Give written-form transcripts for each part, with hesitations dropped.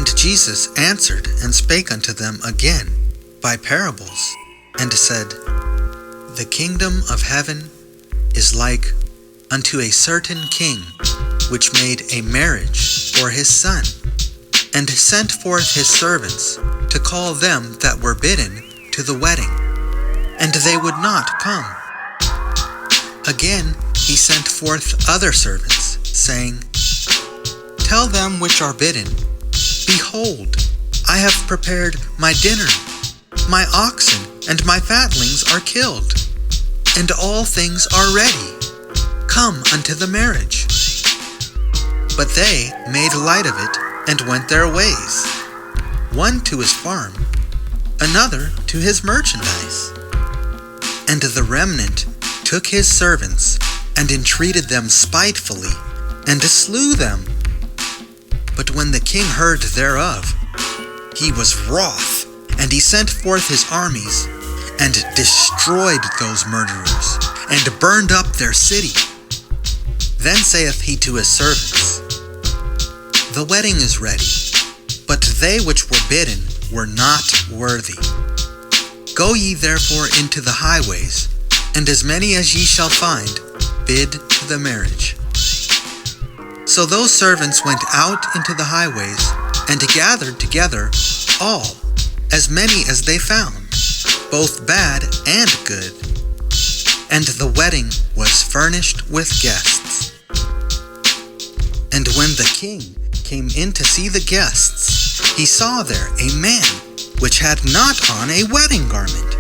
And Jesus answered and spake unto them again by parables, and said, The kingdom of heaven is like unto a certain king, which made a marriage for his son, and sent forth his servants to call them that were bidden to the wedding, and they would not come. Again he sent forth other servants, saying, Tell them which are bidden, Behold, I have prepared my dinner. My oxen and my fatlings are killed, and all things are ready. Come unto the marriage. But they made light of it, and went their ways, one to his farm, another to his merchandise. And the remnant took his servants, and entreated them spitefully, and slew them. But when the king heard thereof, he was wroth, and he sent forth his armies, and destroyed those murderers, and burned up their city. Then saith he to his servants, The wedding is ready, but they which were bidden were not worthy. Go ye therefore into the highways, and as many as ye shall find, bid to the marriage. So those servants went out into the highways, and gathered together all, as many as they found, both bad and good. And the wedding was furnished with guests. And when the king came in to see the guests, he saw there a man which had not on a wedding garment.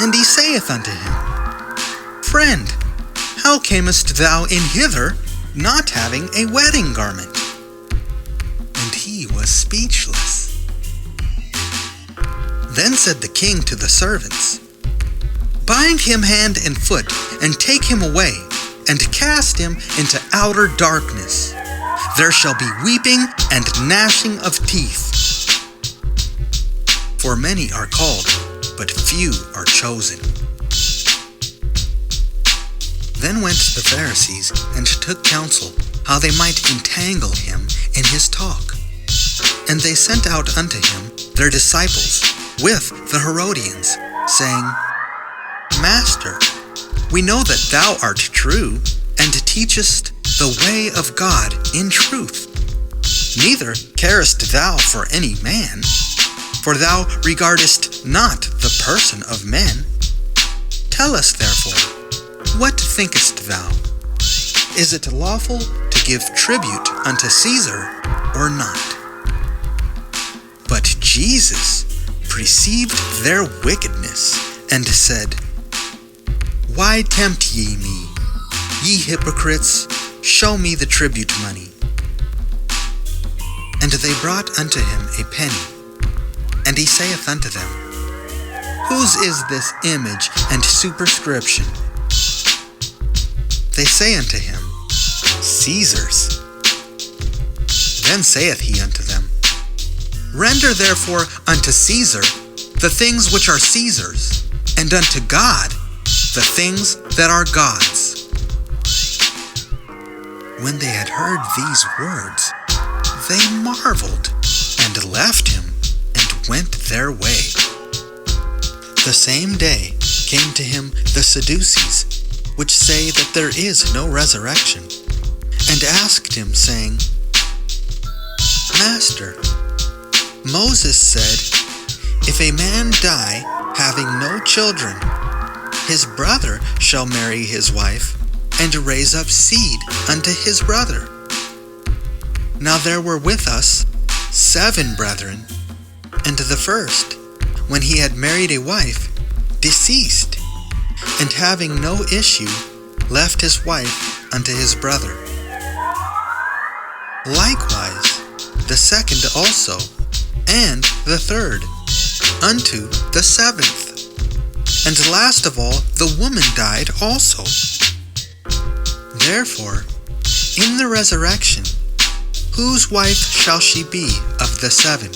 And he saith unto him, Friend, how camest thou in hither, not having a wedding garment? And he was speechless. Then said the king to the servants, Bind him hand and foot, and take him away, and cast him into outer darkness. There shall be weeping and gnashing of teeth. For many are called, but few are chosen. Then went the Pharisees, and took counsel, how they might entangle him in his talk. And they sent out unto him their disciples with the Herodians, saying, Master, we know that thou art true, and teachest the way of God in truth. Neither carest thou for any man, for thou regardest not the person of men. Tell us therefore, what thinkest thou? Is it lawful to give tribute unto Caesar or not? But Jesus perceived their wickedness, and said, Why tempt ye me? Ye hypocrites, show me the tribute money. And they brought unto him a penny. And he saith unto them, Whose is this image and superscription? They say unto him, Caesar's. Then saith he unto them, Render therefore unto Caesar the things which are Caesar's, and unto God the things that are God's. When they had heard these words, they marveled, and left him, and went their way. The same day came to him the Sadducees, which say that there is no resurrection, and asked him, saying, Master, Moses said, If a man die having no children, his brother shall marry his wife, and raise up seed unto his brother. Now there were with us 7 brethren, and the first, when he had married a wife, deceased, and having no issue, left his wife unto his brother. Likewise, the second also, and the third, unto the 7th. And last of all, the woman died also. Therefore, in the resurrection, whose wife shall she be of the 7?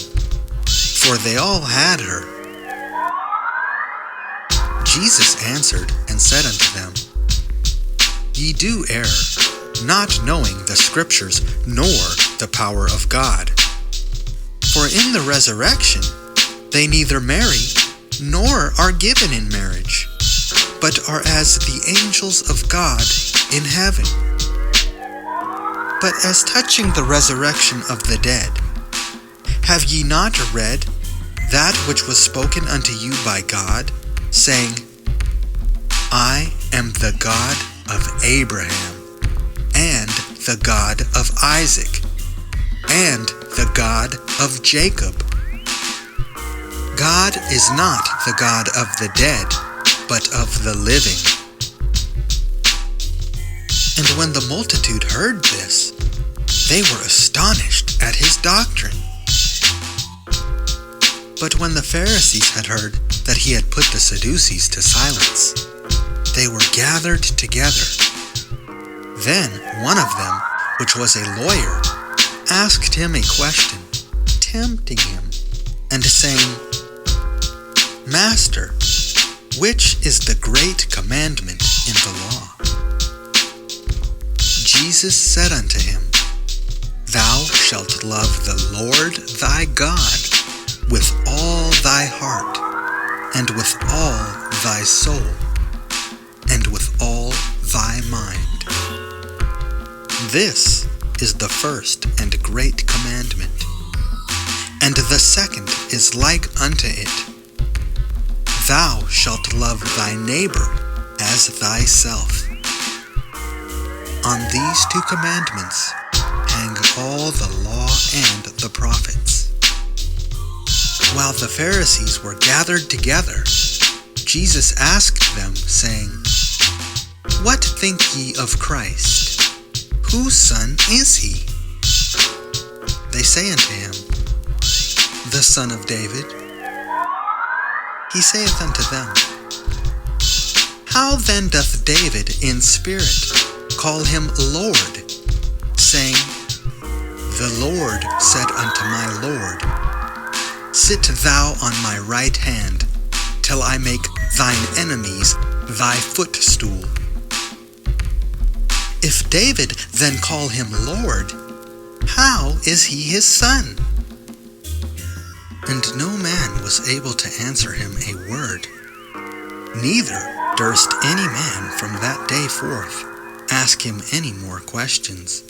For they all had her. Jesus answered and said unto them, Ye do err, not knowing the Scriptures nor the power of God. For in the resurrection they neither marry nor are given in marriage, but are as the angels of God in heaven. But as touching the resurrection of the dead, have ye not read that which was spoken unto you by God, saying, I am the God of Abraham, and the God of Isaac, and the God of Jacob? God is not the God of the dead, but of the living. And when the multitude heard this, they were astonished at his doctrine. But when the Pharisees had heard that he had put the Sadducees to silence, they were gathered together. Then one of them, which was a lawyer, asked him a question, tempting him, and saying, Master, which is the great commandment in the law? Jesus said unto him, Thou shalt love the Lord thy God with all thy heart, and with all thy soul, and with all thy mind. This is the first and great commandment. And the second is like unto it, Thou shalt love thy neighbor as thyself. On these two commandments hang all the law and the prophets. While the Pharisees were gathered together, Jesus asked them, saying, What think ye of Christ? Whose son is he? They say unto him, The son of David. He saith unto them, How then doth David in spirit call him Lord, saying, The Lord said unto my Lord, Sit thou on my right hand, till I make thine enemies thy footstool. If David then call him Lord, how is he his son? And no man was able to answer him a word. Neither durst any man from that day forth ask him any more questions.